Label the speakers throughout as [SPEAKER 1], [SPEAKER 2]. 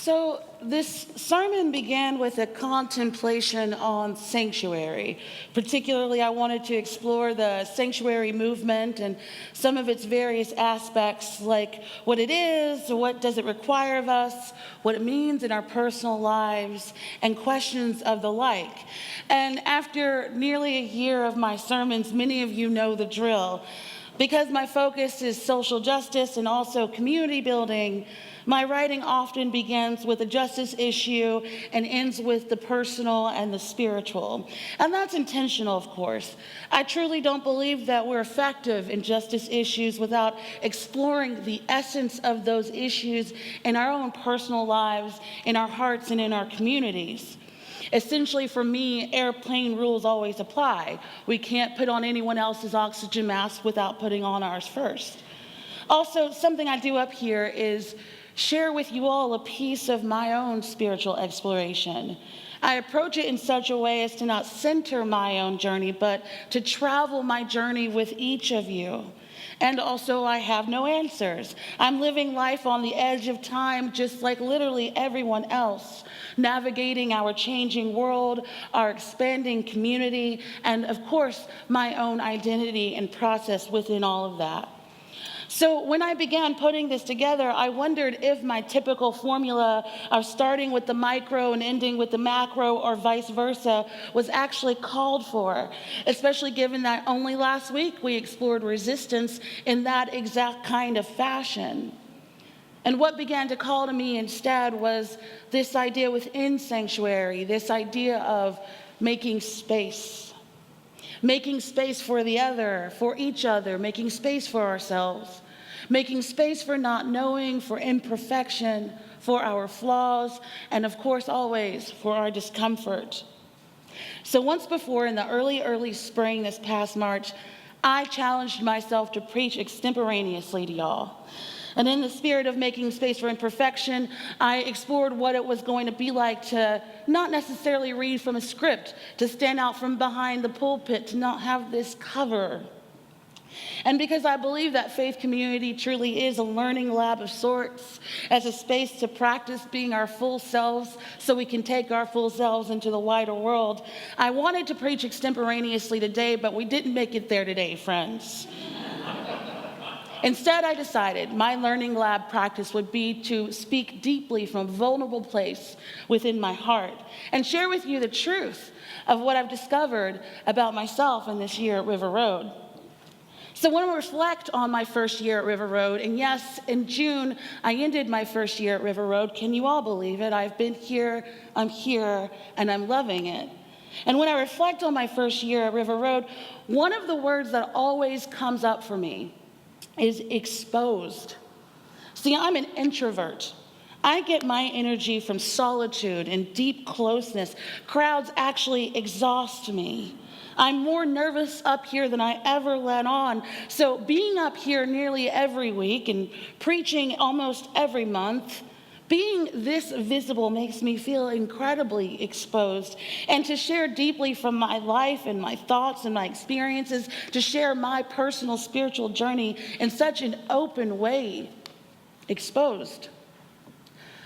[SPEAKER 1] So this sermon began with a contemplation on sanctuary. Particularly, I wanted to explore the sanctuary movement and some of its various aspects, like what it is, what does it require of us, what it means in our personal lives, and questions of the like. And after nearly a year of my sermons, many of you know the drill. Because my focus is social justice and also community building, my writing often begins with a justice issue and ends with the personal and the spiritual. And that's intentional, of course. I truly don't believe that we're effective in justice issues without exploring the essence of those issues in our own personal lives, in our hearts, and in our communities. Essentially, for me, airplane rules always apply. We can't put on anyone else's oxygen mask without putting on ours first. Also, something I do up here is share with you all a piece of my own spiritual exploration. I approach it in such a way as to not center my own journey, but to travel my journey with each of you. And also, I have no answers. I'm living life on the edge of time, just like literally everyone else, navigating our changing world, our expanding community, and of course, my own identity and process within all of that. So when I began putting this together, I wondered if my typical formula of starting with the micro and ending with the macro or vice versa was actually called for, especially given that only last week we explored resistance in that exact kind of fashion. And what began to call to me instead was this idea within sanctuary, this idea of making space for the other, for each other, making space for ourselves, making space for not knowing, for imperfection, for our flaws, and of course always for our discomfort. So once before in the early spring this past March, I challenged myself to preach extemporaneously to y'all. And in the spirit of making space for imperfection, I explored what it was going to be like to not necessarily read from a script, to stand out from behind the pulpit, to not have this cover. And because I believe that faith community truly is a learning lab of sorts, as a space to practice being our full selves so we can take our full selves into the wider world, I wanted to preach extemporaneously today, but we didn't make it there today, friends. Instead, I decided my learning lab practice would be to speak deeply from a vulnerable place within my heart and share with you the truth of what I've discovered about myself in this year at River Road. So when I reflect on my first year at River Road, and yes, in June, I ended my first year at River Road. Can you all believe it? I've been here, and I'm loving it. And when I reflect on my first year at River Road, one of the words that always comes up for me is exposed. See, I'm an introvert. I get my energy from solitude and deep closeness. Crowds actually exhaust me. I'm more nervous up here than I ever let on. So being up here nearly every week and preaching almost every month, being this visible makes me feel incredibly exposed. And to share deeply from my life and my thoughts and my experiences, to share my personal spiritual journey in such an open way, exposed.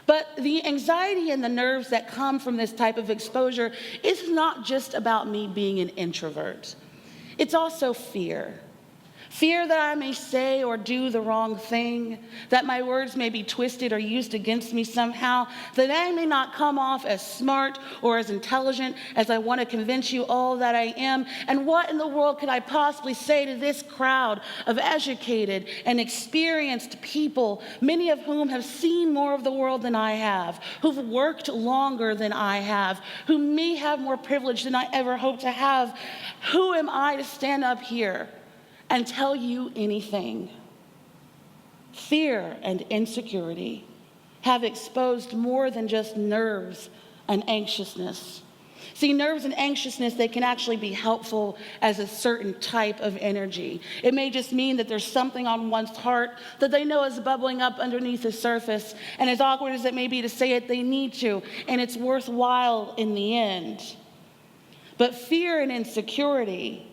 [SPEAKER 1] But the anxiety and the nerves that come from this type of exposure is not just about me being an introvert. It's also fear. Fear that I may say or do the wrong thing, that my words may be twisted or used against me somehow, that I may not come off as smart or as intelligent as I want to convince you all that I am. And what in the world could I possibly say to this crowd of educated and experienced people, many of whom have seen more of the world than I have, who've worked longer than I have, who may have more privilege than I ever hoped to have? Who am I to stand up here and tell you anything? Fear and insecurity have exposed more than just nerves and anxiousness. See, nerves and anxiousness, they can actually be helpful as a certain type of energy. It may just mean that there's something on one's heart that they know is bubbling up underneath the surface, and as awkward as it may be to say it, they need to, and it's worthwhile in the end. But fear and insecurity,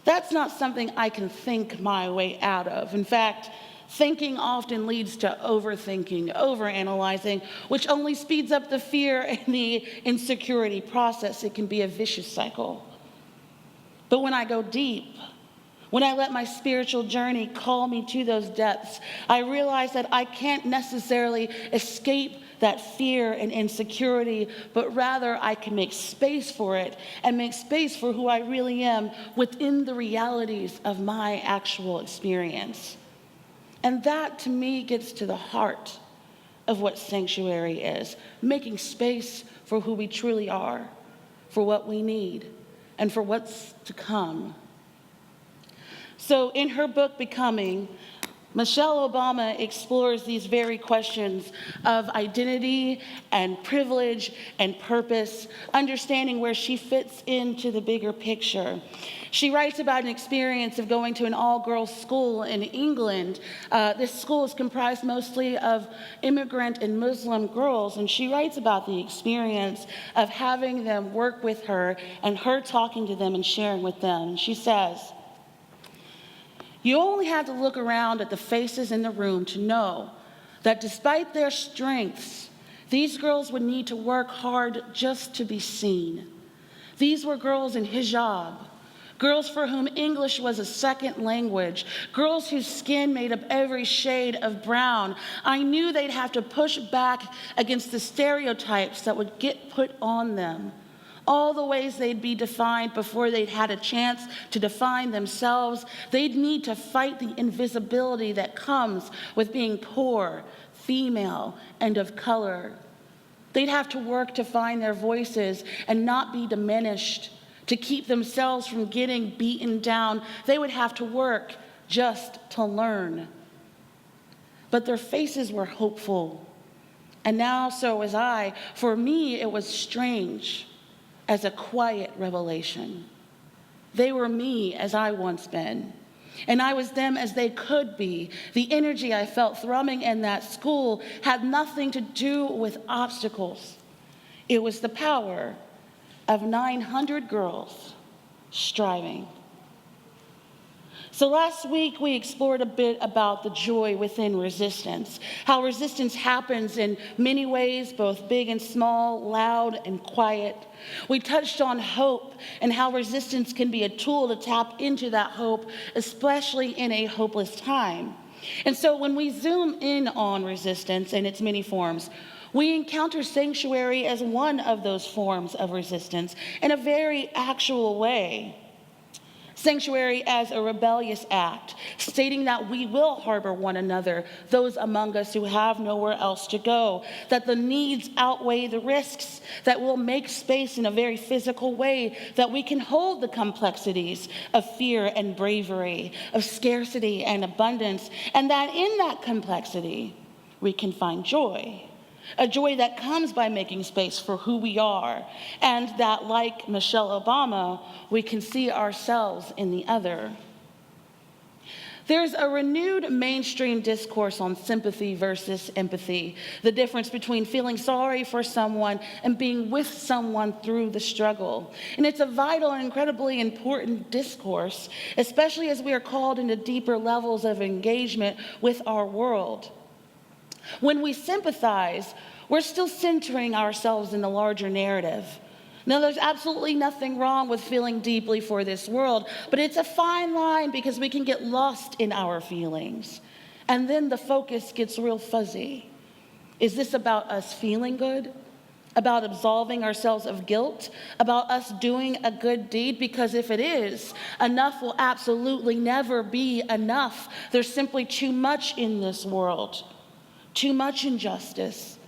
[SPEAKER 1] that's not something I can think my way out of. In fact, Thinking often leads to overthinking, overanalyzing, which only speeds up the fear and the insecurity process. It can be a vicious cycle. But when I go deep, when I let my spiritual journey call me to those depths, I realize that I can't necessarily escape that fear and insecurity, but rather I can make space for it and make space for who I really am within the realities of my actual experience. And that, to me, gets to the heart of what sanctuary is, making space for who we truly are, for what we need, and for what's to come. So in her book, Becoming, Michelle Obama explores these very questions of identity and privilege and purpose, understanding where she fits into the bigger picture. She writes about an experience of going to an all-girls school in England. This school is comprised mostly of immigrant and Muslim girls, and she writes about the experience of having them work with her and her talking to them and sharing with them. She says, "You only have to look around at the faces in the room to know that despite their strengths, these girls would need to work hard just to be seen. These were girls in hijab, girls for whom English was a second language, girls whose skin made up every shade of brown. I knew they'd have to push back against the stereotypes that would get put on them. All the ways they'd be defined before they'd had a chance to define themselves. They'd need to fight the invisibility that comes with being poor, female, and of color. They'd have to work to find their voices and not be diminished, to keep themselves from getting beaten down. They would have to work just to learn." But their faces were hopeful. And now so was I. For me, it was strange, as a quiet revelation. They were me as I once been, and I was them as they could be. The energy I felt thrumming in that school had nothing to do with obstacles. It was the power of 900 girls striving. So last week, we explored a bit about the joy within resistance, how resistance happens in many ways, both big and small, loud and quiet. We touched on hope and how resistance can be a tool to tap into that hope, especially in a hopeless time. And so when we zoom in on resistance in its many forms, we encounter sanctuary as one of those forms of resistance in a very actual way. Sanctuary as a rebellious act, stating that we will harbor one another, those among us who have nowhere else to go, that the needs outweigh the risks, that we'll make space in a very physical way, that we can hold the complexities of fear and bravery, of scarcity and abundance, and that in that complexity, we can find joy. A joy that comes by making space for who we are, and that, like Michelle Obama, we can see ourselves in the other. There's a renewed mainstream discourse on sympathy versus empathy, the difference between feeling sorry for someone and being with someone through the struggle. And it's a vital and incredibly important discourse, especially as we are called into deeper levels of engagement with our world. When we sympathize, we're still centering ourselves in the larger narrative. Now, there's absolutely nothing wrong with feeling deeply for this world, but it's a fine line because we can get lost in our feelings. And then the focus gets real fuzzy. Is this about us feeling good? About absolving ourselves of guilt? About us doing a good deed? Because if it is, enough will absolutely never be enough. There's simply too much in this world. Too much injustice,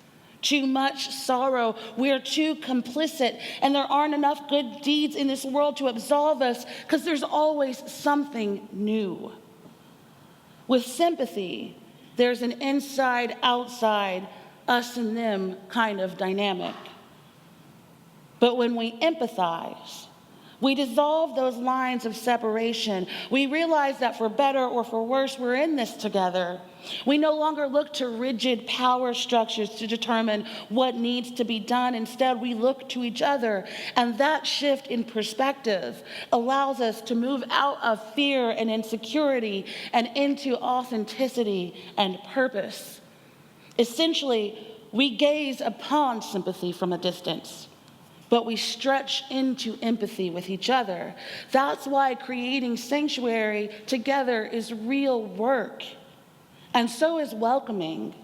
[SPEAKER 1] too much sorrow. We are too complicit, and there aren't enough good deeds in this world to absolve us because there's always something new. With sympathy, there's an inside, outside, us and them kind of dynamic. But when we empathize, We dissolve those lines of separation. We realize that for better or for worse, we're in this together. We no longer look to rigid power structures to determine what needs to be done. Instead, we look to each other. And that shift in perspective allows us to move out of fear and insecurity and into authenticity and purpose. Essentially, we gaze upon sympathy from a distance, but we stretch into empathy with each other. That's why creating sanctuary together is real work, and so is welcoming.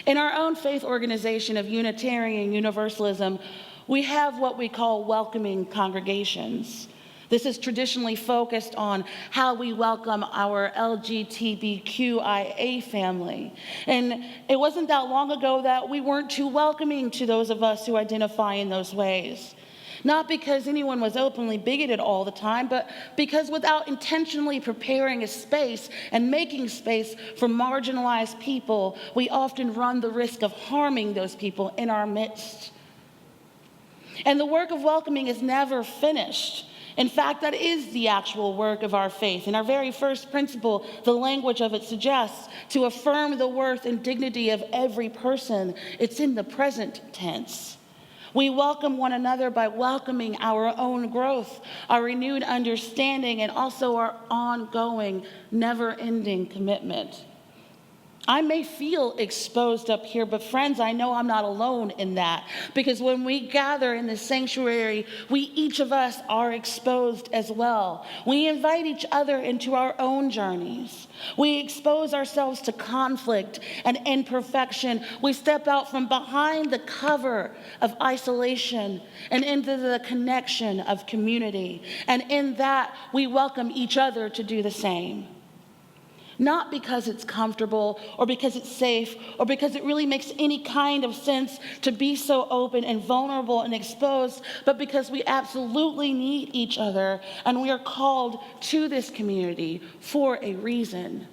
[SPEAKER 1] In our own faith organization of Unitarian Universalism, we have what we call welcoming congregations. This is traditionally focused on how we welcome our LGBTQIA family. And it wasn't that long ago that we weren't too welcoming to those of us who identify in those ways. Not because anyone was openly bigoted all the time, but because without intentionally preparing a space and making space for marginalized people, we often run the risk of harming those people in our midst. And the work of welcoming is never finished. In fact, that is the actual work of our faith. In our very first principle, the language of it suggests to affirm the worth and dignity of every person. It's in the present tense. We welcome one another by welcoming our own growth, our renewed understanding, and also our ongoing, never-ending commitment. I may feel exposed up here, but friends, I know I'm not alone in that, because when we gather in the sanctuary, each of us are exposed as well. We invite each other into our own journeys. We expose ourselves to conflict and imperfection. We step out from behind the cover of isolation and into the connection of community. And in that, we welcome each other to do the same. Not because it's comfortable or because it's safe or because it really makes any kind of sense to be so open and vulnerable and exposed, but because we absolutely need each other and we are called to this community for a reason.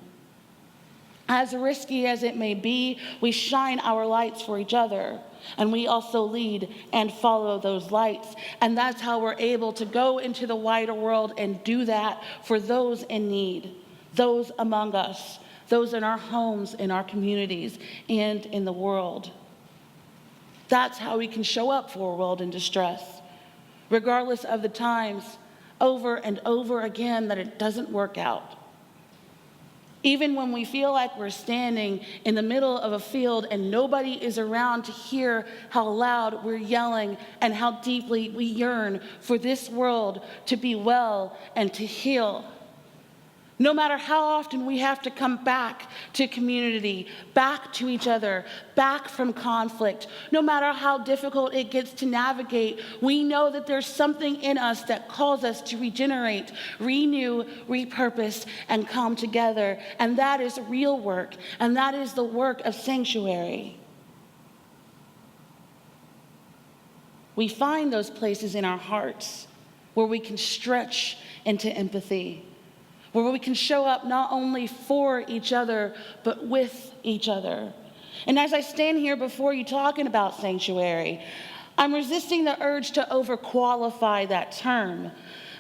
[SPEAKER 1] As risky as it may be, we shine our lights for each other, and we also lead and follow those lights. And that's how we're able to go into the wider world and do that for those in need. Those among us, those in our homes, in our communities, and in the world. That's how we can show up for a world in distress, regardless of the times, over and over again, that it doesn't work out. Even when we feel like we're standing in the middle of a field and nobody is around to hear how loud we're yelling and how deeply we yearn for this world to be well and to heal. No matter how often we have to come back to community, back to each other, back from conflict, no matter how difficult it gets to navigate, we know that there's something in us that calls us to regenerate, renew, repurpose, and come together. And that is real work, and that is the work of sanctuary. We find those places in our hearts where we can stretch into empathy, where we can show up not only for each other, but with each other. And as I stand here before you talking about sanctuary, I'm resisting the urge to overqualify that term.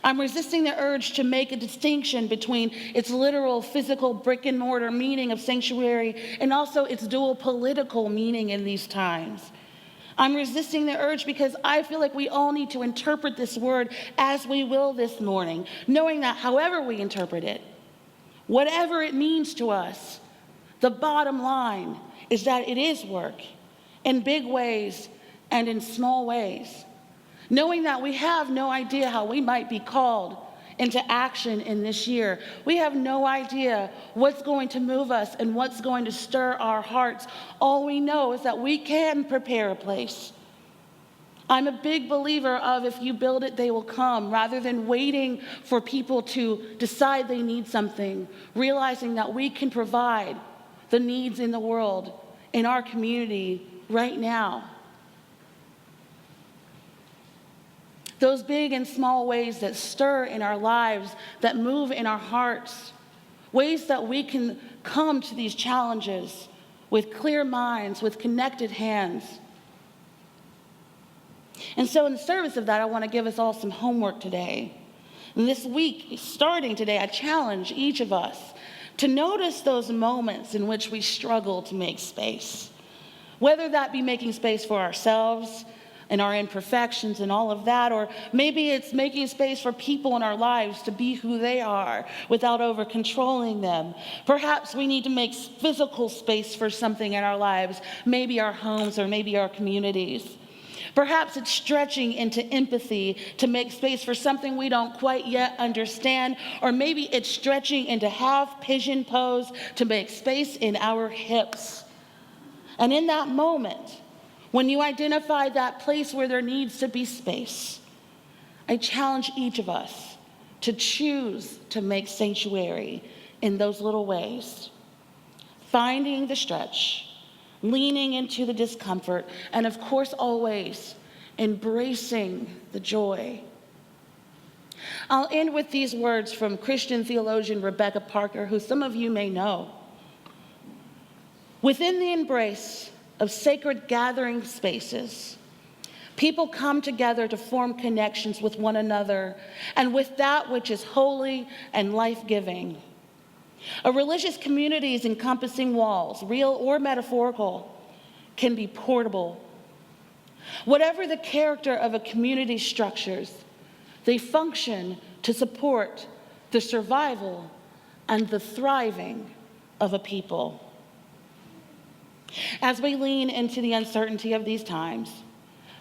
[SPEAKER 1] I'm resisting the urge to make a distinction between its literal, physical, brick and mortar meaning of sanctuary and also its dual political meaning in these times. I'm resisting the urge because I feel like we all need to interpret this word as we will this morning, knowing that however we interpret it, whatever it means to us, the bottom line is that it is work in big ways and in small ways. Knowing that we have no idea how we might be called into action in this year. We have no idea what's going to move us and what's going to stir our hearts. All we know is that we can prepare a place. I'm a big believer of if you build it, they will come, rather than waiting for people to decide they need something, realizing that we can provide the needs in the world, in our community right now. Those big and small ways that stir in our lives, that move in our hearts, ways that we can come to these challenges with clear minds, with connected hands. And so in the service of that, I want to give us all some homework today. And this week, starting today, I challenge each of us to notice those moments in which we struggle to make space. Whether that be making space for ourselves and our imperfections and all of that, or maybe it's making space for people in our lives to be who they are without over controlling them. Perhaps we need to make physical space for something in our lives, maybe our homes or maybe our communities. Perhaps it's stretching into empathy to make space for something we don't quite yet understand, or maybe it's stretching into half pigeon pose to make space in our hips. And in that moment, when you identify that place where there needs to be space, I challenge each of us to choose to make sanctuary in those little ways, finding the stretch, leaning into the discomfort, and of course, always embracing the joy. I'll end with these words from Christian theologian Rebecca Parker, who some of you may know. Within the embrace of sacred gathering spaces, people come together to form connections with one another and with that which is holy and life-giving. A religious community's encompassing walls, real or metaphorical, can be portable. Whatever the character of a community's structures, they function to support the survival and the thriving of a people. As we lean into the uncertainty of these times,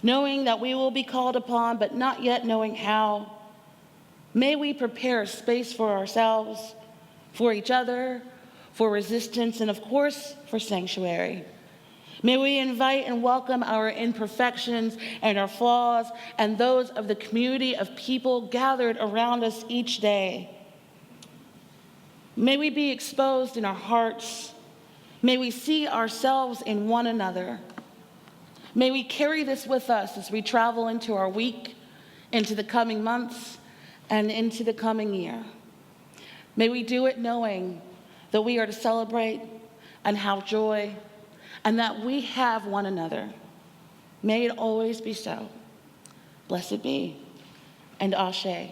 [SPEAKER 1] knowing that we will be called upon but not yet knowing how, may we prepare a space for ourselves, for each other, for resistance, and of course, for sanctuary. May we invite and welcome our imperfections and our flaws and those of the community of people gathered around us each day. May we be exposed in our hearts. May we see ourselves in one another. May we carry this with us as we travel into our week, into the coming months, and into the coming year. May we do it knowing that we are to celebrate and have joy and that we have one another. May it always be so. Blessed be, and Ashe.